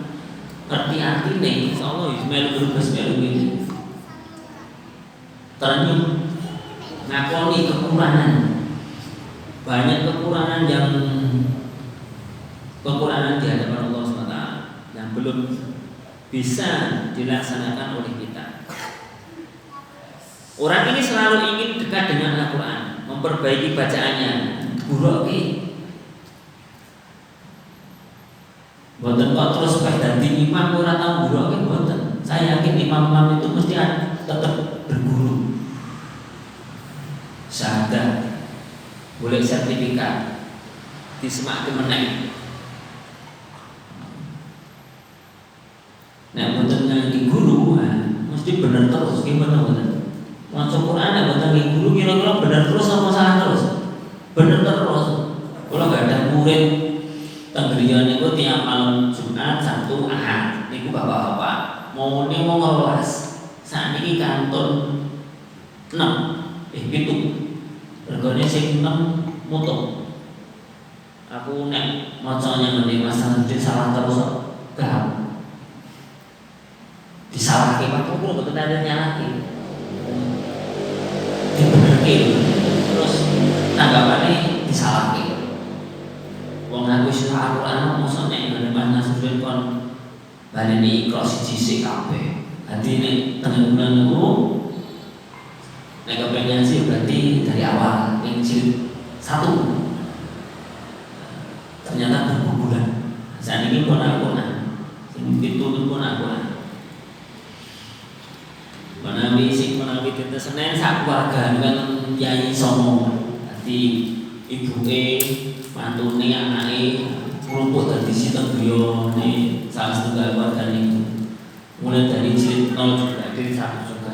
ngerti artinya insyaallah melu Brebes melu milih ternyum ngakoni kekurangan banyak kekurangan di hadapan Allah SWT yang belum bisa dilaksanakan oleh kita. Orang ini selalu ingin dekat dengan Al-Quran, memperbaiki bacaannya. Buruk boten kok terus baik dadi imam ora tau buruk boten. Saya yakin imam-imam itu mesti tetap berguru. Syahadat, boleh sertifikat, disemak meneng. Nah, boten nganggo guru, mesti bener terus gimana boten. Maca Quran ya boten nganggo guru kira-kira bener terus apa salah terus? Bener terus. Kalau gak ada murid tenggerian niku tiap malam Jumat, Sabtu, Ahad niku bapak-bapak mau ngelas. Sakniki kantun 7. Regane sing 6 mutung. Aku nek macanya ngene masalah salah terus gak disalahke Pak Guru betul ada nyalahke. Dibenerke terus tanggapane disalahke. Wong aku wis Al-Qur'an mosok nek ngene mana sudah kon baleni ikhlas siji kabeh. Dadi nek tengen niku nek kepengen sih berarti dari awal ning jilid 1. Ternyata berbulan. Saat ini pun Al-Qur'an. Sing pitu pun Al-Qur'an. Menawi dinten Senin sak keluarga kan Kyai Songo. Dadi ibuke, mantune, anake rumput dadi sinten griyane salah setunggal keluarga niku. Mulai dari jilid 0 juga dari 1 juga.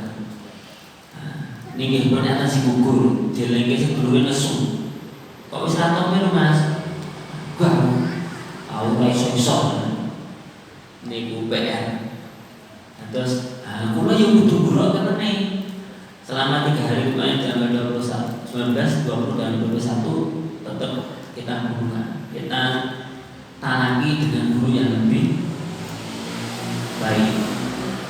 Niki ternyata si gugur, jelenge sing gurune nesu. Kok wis ra tau melu Mas? Gak. Aku ora iso. Niku PR. Terus kula yo kudu guru kenene. Selama 3 hari kemarin tanggal 19, 20 dan 21 tetap kita gurukan. Kita tanagi dengan guru yang lebih baik.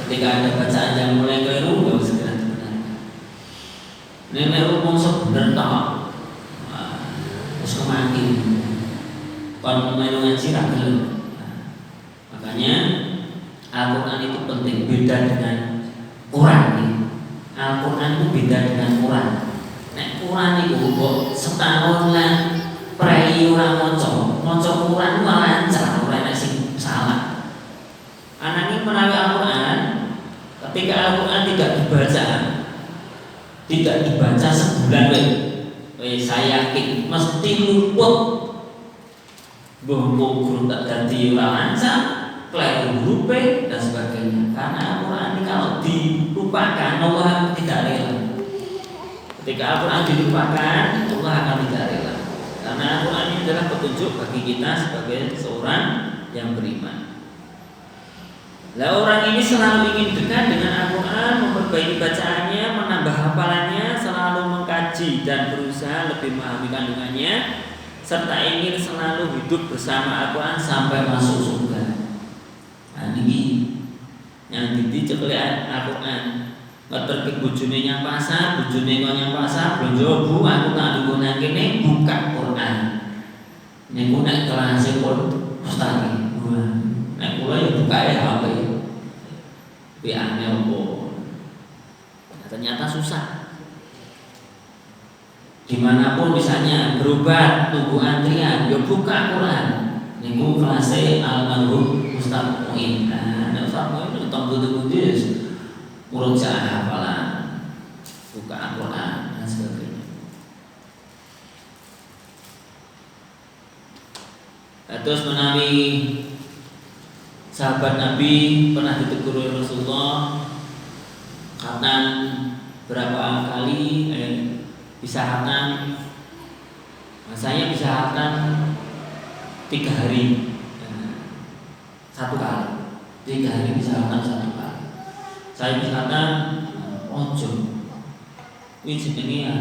Ketika ada bacaan yang mulai keliru, gak usah segera dibenarkan. Nenek rumongso bener tok. Terus kemakin kon melu ngaji ra gelem. Makanya Al-Quran itu penting, beda dengan Quran nih. Al-Quran itu beda dengan Quran. Nek Quran itu kok setahun lah prei ora maca Quran malah lancar, ora ana sing salah. Anane menawi Al-Quran, ketika Al-Quran tidak dibaca sebulan saya yakin mesti luput. Mbok guru tak dadi ora lancar, keliru huruf dan sebagainya. Karena Al-Quran ini kalau dilupakan Allah tidak rela. Ketika Al-Quran dilupakan Allah akan tidak rela. Karena Al-Quran ini adalah petunjuk bagi kita sebagai seorang yang beriman. Lah orang ini selalu ingin dekat dengan Al-Quran, memperbaiki bacaannya, menambah hafalannya, selalu mengkaji dan berusaha lebih memahami kandungannya, serta ingin selalu hidup bersama Al-Quran sampai masuk surga. Nah ini yang dicekelek Al-Quran. Ngeterke bojone nyang pasar, bojone kok nyang pasar, blonjo Bu aku tak ndunggu nang kene buka Quran. Niku nek kelas pun ustaz. Nek kula ya buka ya HP. WA-ne opo. Ternyata susah. Dimanapun misalnya berobat tunggu antrian, ya buka Quran. Niku kelasnya almarhum Ustaz Muin. Nah, Ustaz Muin itu tunggu-tunggu murojaah hafalan, buka Al-Quran dan sebagainya. Terus menawi sahabat Nabi pernah ditegur oleh Rasulullah khatam berapa kali bisa khatam. Saya bisa khatam 3 hari 1 kali. 3 hari bisa khatam 1 kali. Saya bisa khatam ojo. Ini jenenge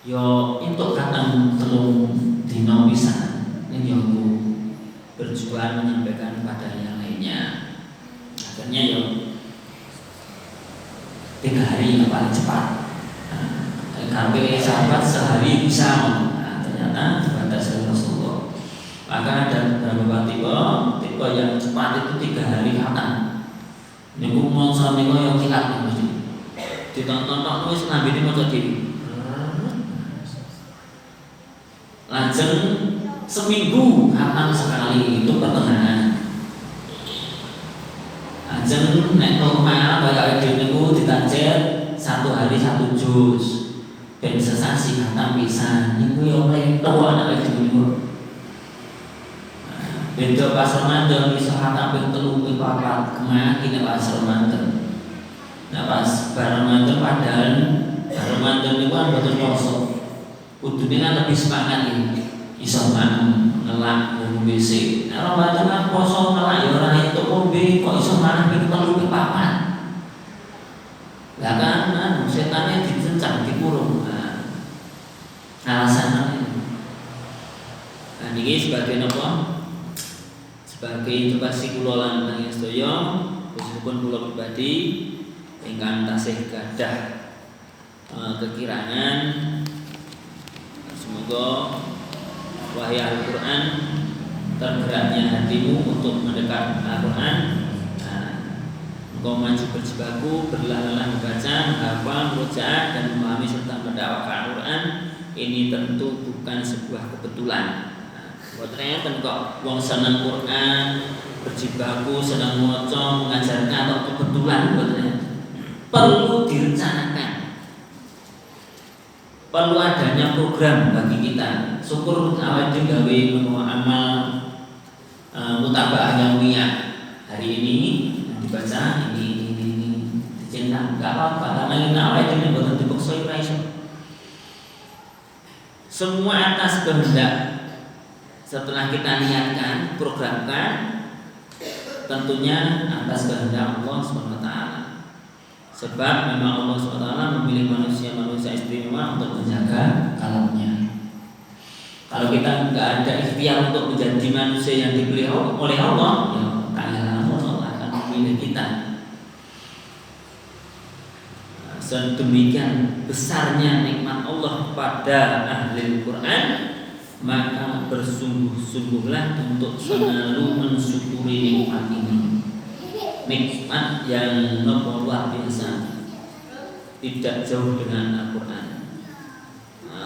yo entuk khatam 3 sedina pisan ning yo berjuang menyampaikan pada yang lainnya. Akhirnya yo 3 hari yang paling cepat. Karena sahabat sehari bisa, ternyata dibatasi Rasulullah. Maka ada beberapa tipe yang cepat itu 3 hari khatam. Niku mau sampe koyo kilat mesti. Ditonton wis nambine maca dhewe. Lajeng seminggu khatam sekali itu pertengahan. Lajeng nek normal kaya dhewe niku ditarget 1 hari 1 juz. Ben sesasi khatam pisan niku yo leto anak dhewe niku. Beda pas Ramadan bisa khatam ping 3 ping 4 kemah iki pas Ramadan. Nah pas Ramadan padahal Ramadan niku kan boten poso. Kudune kan lebih semangat iki. Iso ngelak ngombe WC. Nah Ramadan kan poso ngelak ya ora entuk ngombe kok iso manah ping 3 ping 4. Lah kan setannya dicencang dikurung. Alasan itu. Nah niki sebagai napa? Sebagai interaksi kula lan panjenengan sedaya, khususipun kula pribadi ingkang tasih gadah kekirangan, semoga wahai Al-Quran tergeraknya hatimu untuk mendekat Al-Quran. Engkau maju berjibaku, berlalah membaca, menghafal, merujaah dan memahami serta mendakwakan Al-Quran. Ini tentu bukan sebuah kebetulan. Boten kok wong seneng Quran, berjibaku, seneng maca, mengajarkan atau kebetulan boten. Perlu direncanakan. Perlu adanya program bagi kita. Syukur awake dhewe gawe amal mutabaah yaumiyah. Hari ini dibaca ini dicinta. Enggak apa-apa, karena kita awake dhewe boten dipaksa ora iso. Semua atas kehendak. Setelah kita niatkan, programkan, tentunya atas kehendak Allah SWT. Sebab memang Allah SWT memilih manusia-manusia istimewa untuk menjaga kalamnya. Kalau kita nggak ada ikhtiar untuk menjadi manusia yang dipilih oleh Allah, ya tangan Allah akan memilih kita. Sedemikian besarnya nikmat Allah pada ahli Quran, maka bersungguh-sungguhlah untuk selalu mensyukuri nikmat ini. Nikmat yang luar biasa, tidak jauh dengan Al-Quran.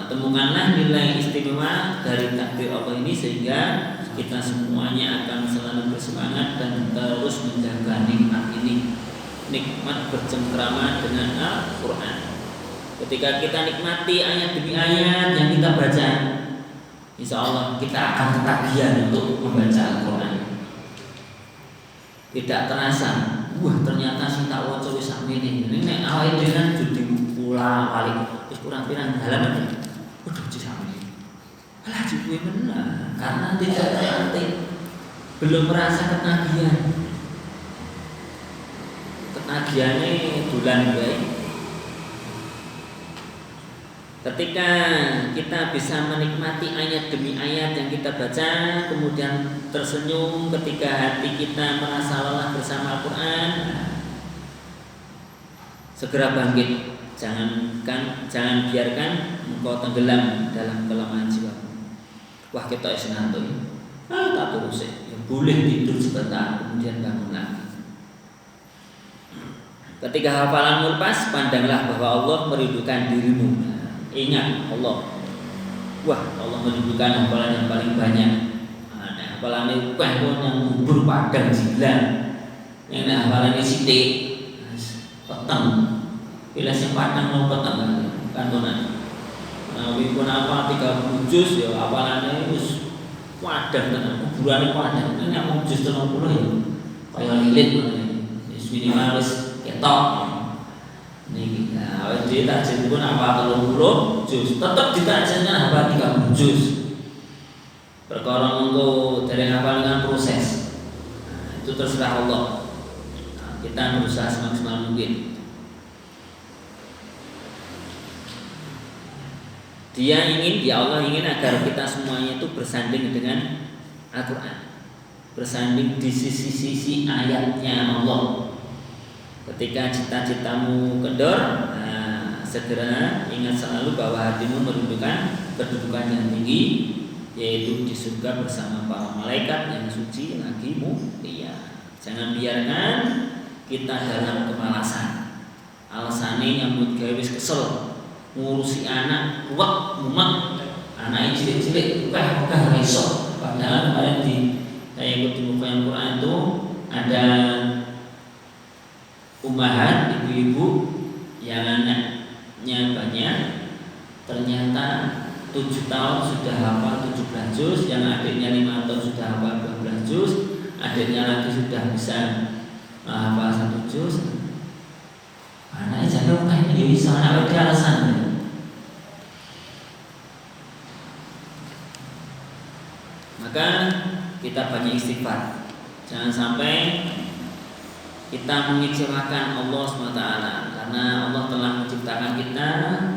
Temukanlah nilai istimewa dari takdir Allah ini sehingga kita semuanya akan selalu bersemangat dan terus menjaga nikmat ini. Nikmat bercengkrama dengan Al-Quran. Ketika kita nikmati ayat demi ayat yang kita baca, insya Allah kita akan ketagihan untuk membaca Al-Quran. Tidak terasa, wah ternyata sing tak waca wis sakmene. Nek awake dhewe kan jadi pula balik wis kurang pirang halaman. Waduh wis sakmene. Alah cukup benar karena tidak terlatih. Belum merasa ketagihan. Ketagihannya bulan baik. Ketika kita bisa menikmati ayat demi ayat yang kita baca, kemudian tersenyum ketika hati kita merasa lelah bersama Al-Quran, segera bangkit. Jangan biarkan engkau tenggelam dalam kelemahan jiwa. Wah kita isenantui, tak terus ya, boleh tidur sebentar, kemudian bangun lagi. Ketika hafalanmu lepas, pandanglah bahwa Allah merindukan dirimu. Ingat Allah. Wah, Allah merindukan hafalan yang paling banyak. Nah, hafalan itu yang ngubur padang jilan. Yang hafalan sithik. Peteng. Bila sing padang mau peteng kantonan. Nah, wipun apa 30 juz ya hafalane wis padang tenan. Kuburane padang. Nek mau juz 30 ya kaya lilit ngene. Wis minimal wis ketok. Niki awake dhewe target pun apa 30 juz, tetep ditargetkan apa 30 juz. Perkara mengko dereng hafal dengan proses. Itu terserah Allah. Kita berusaha semaksimal mungkin. Allah ingin agar kita semuanya itu bersanding dengan Al-Quran, bersanding di sisi-sisi ayatnya Allah. Ketika cita-citamu kendor, segera ingat selalu bahwa hatimu merindukan kedudukan yang tinggi, yaitu di surga bersama para malaikat yang suci lagi mulia. Jangan biarkan kita dalam kemalasan. Alasannya nyambut gawe wis kesel, ngurusi anak, kuat, mumet, anaknya cilik-cilik, bukan iso. Padahal kemarin saya ikut di buku yang Quran itu ada ummahat, ibu-ibu yang anaknya banyak, ternyata 7 tahun sudah hafal 17 juz, yang adiknya 5 tahun sudah hafal 12 juz, adiknya lagi sudah bisa hafal 1 juz. Anaknya jaga kayaknya ya bisa, anak dia alasan. Maka kita banyak istighfar. Jangan sampai kita mengecewakan Allah SWT, karena Allah telah menciptakan kita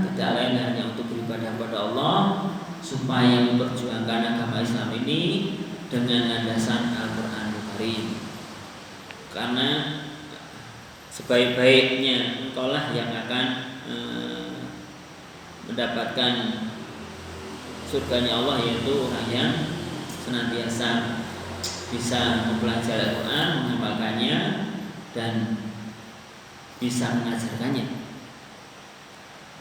tidak lain hanya untuk beribadah kepada Allah, supaya memperjuangkan agama Islam ini dengan landasan Al-Qur'anul Karim. Karena sebaik-baiknya engkaulah yang akan mendapatkan surganya Allah, yaitu orang yang senantiasa bisa mempelajari Al-Quran, menghafalkannya, dan bisa mengajarkannya.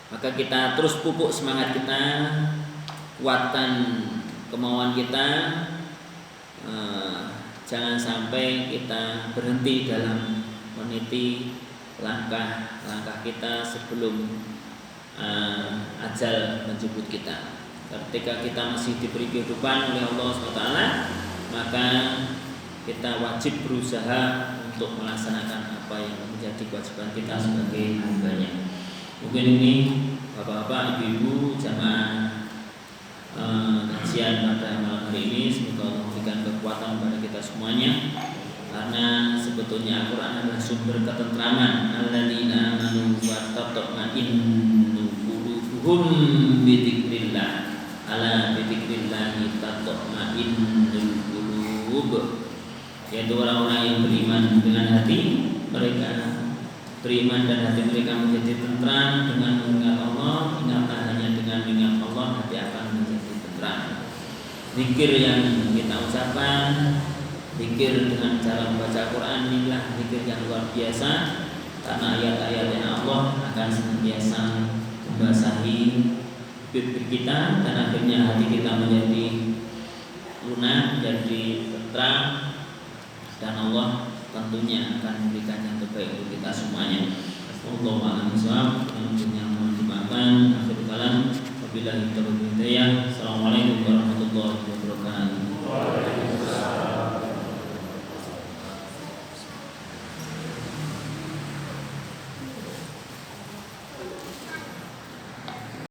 Maka kita terus pupuk semangat kita, kuatkan kemauan kita, jangan sampai kita berhenti dalam meniti langkah-langkah kita sebelum ajal menjemput kita. Ketika kita masih diberi kehidupan oleh Allah SWT, maka kita wajib berusaha untuk melaksanakan apa yang menjadi kewajiban kita sebagai hambanya. Mungkin ini bapak-bapak, ibu-ibu, jamaah kajian pada malam hari ini, semoga Allah memberikan kekuatan kepada kita semuanya, karena sebetulnya Al-Quran adalah sumber ketentraman. Alladzina amanu wa tatma'innu qulubuhum bi dzikrillah, ala bi dzikrillah tatma'innul qulub. Yaitu orang-orang yang beriman dengan hati mereka, beriman dan hati mereka menjadi tentram dengan mengingat Allah. Ingatlah hanya dengan mengingat Allah hati akan menjadi tentram. Zikir yang kita ucapkan, zikir dengan cara membaca Quran, inilah zikir yang luar biasa, karena ayat-ayatnya Allah akan senantiasa membasahi bibir kita, dan akhirnya hati kita menjadi lunak, menjadi tentram, dan Allah tentunya akan memberikan yang terbaik untuk kita semuanya. Wallahu a'lam bishawab. Yang mohon dimaafkan. Akhirul kalam. Wabillahi taufiq wal hidayah. Assalamualaikum warahmatullahi wabarakatuh.